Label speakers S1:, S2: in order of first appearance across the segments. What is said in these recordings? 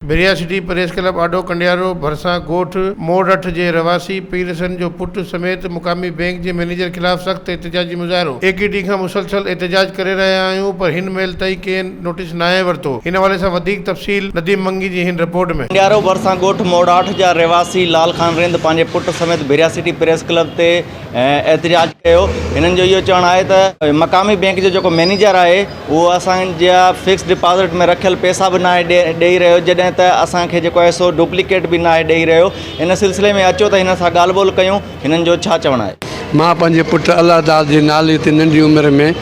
S1: भिरिया city press club आडो कंडियारो भरसा गोठ मोड़ 8 जे रवासी पीरसन जो पुट समेत मुकामी बैंक के मैनेजर खिलाफ सख्त एहतजाजी मुजाहिरो एक डी खां मुसलसल एहतजाज करे रहा आहियूं, पर हिन महिल ताईं के नोटिस न आहे वरितो। हिन हवाले सां वधीक तफ़सील नदीम मंगी जी हिन रिपोर्ट में।
S2: कंडियारो भरसा गोठ मोड़ 8 जा रहवासी लाल खान रिंद पंहिंजे पुट समेत भिरिया सिटी प्रेस क्लब ते एहतजाज कयो। हिननि जो इहो चवणु आहे त मक़ामी बैंक जो जेको मैनेजर आहे उहो असांजा फिक्स डिपॉज़िट में रखियल पैसा बि न आहे ॾेई रहियो, जॾहिं त असांखे जेको आहे सो डुप्लीकेट बि न आहे ॾेई रहियो। इन सिलसिले में अचो त हिन सां ॻाल्हि ॿोल कयूं, हिननि जो छा चवणु आहे।
S3: मां पंहिंजे पुटु अलाह ताला जे नाले ते नंढी उमिरि में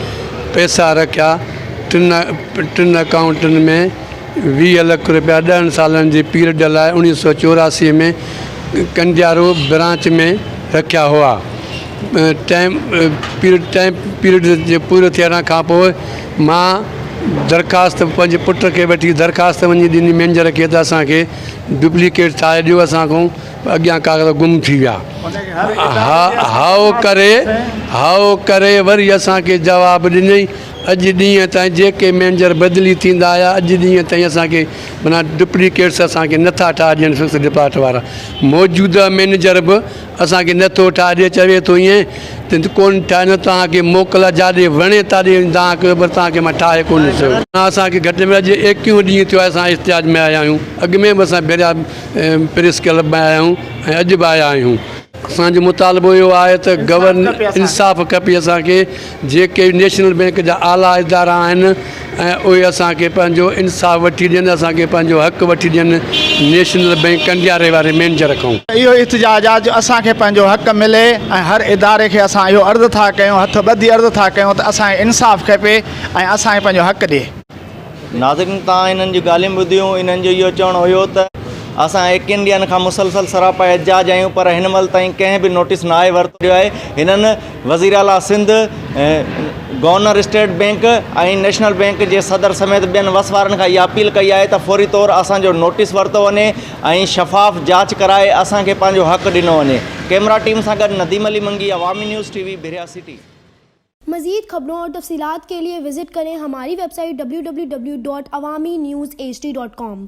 S3: पैसा रखिया, टिनि अकाउंटनि में 20 लाख रुपया 10 सालनि जे पीरियड लाइ 1984 में कंडियारो ब्रांच में रखिया हुआ। पीरियड जे पूरो थियण खां पोइ मां दरख़्वास्त पंहिंजे पुट खे वठी दरख़्वास्त वञी ॾिनी मैनेजर खे त असांखे डुप्लीकेट ठाहे ॾियो, असांखां अॻियां कागज़ गुम थी विया। हाओ करे वरी असांखे जवाबु ॾिनई। अॼु ॾींहं ताईं जेके मैनेजर बदिली थींदा आया, अॼु ॾींहं ताईं असांखे माना डुप्लीकेट्स असांखे नथा ठाहे ॾियनि फिक्स डिपॉज़िट वारा। मौजूदा मैनेजर बि असांखे नथो ठाहे ॾिए, चवे थो ईअं त कोन ठाहे न, तव्हांखे मोकल जाॾे वणे ताॾे तव्हांखे तव्हांखे मां ठाहे कोन सघां। असांखे घटि में अॼु 21 ॾींहं थियो आहे असां इश्तिहाज में आया आहियूं। अॻु में बि असां भिरिया प्रेस क्लब में आया आहियूं ऐं अॼु बि आया आहियूं। असांजो मुतालबो इहो आहे त इंसाफ़ खपे असांखे। जेके नेशनल बैंक जा आला इदारा आहिनि ऐं उहे असांखे पंहिंजो इंसाफ़ वठी ॾियनि, असांखे पंहिंजो हक़ वठी ॾियनि नेशनल बैंक कंडियारे वारे मैनेजर खां।
S4: इहो इhtजाज आहे जो असांखे पंहिंजो हक़ मिले ऐं हर इदारे खे असां इहो अर्ज़ु था कयूं, हथ ॿधी अर्ज़ु था कयूं त असांखे इंसाफ़ खपे ऐं असांखे पंहिंजो हक़ ॾिए।
S2: नाज़रीन, तव्हां हिननि जी ॻाल्हियूं ॿुधियूं। हिननि जो इहो चवणु हुयो त असां 21 ॾींहंनि खां मुसलसल सरापा एहतजाज आहियूं, पर हिन महिल ताईं कंहिं बि नोटिस न आहे वरितो आहे। हिननि वज़ीर आला सिंध, गवर्नर स्टेट बैंक ऐं नेशनल बैंक जे सदर समेत ॿियनि वसवारनि खां इहा अपील कई आहे त फौरी तौरु असांजो नोटिस वरितो वञे ऐं शफ़ाफ़ जांच कराए असांखे पंहिंजो हक़ ॾिनो वञे। कैमरा टीम सां गॾु नदीम अली मंगी, अवामी न्यूज़ टीवी, भिरिया सिटी।
S5: मज़ीद खबरों और तफसीलात के लिए विजिट करें हमारी वेबसाइट www.awamiNewsHD.com।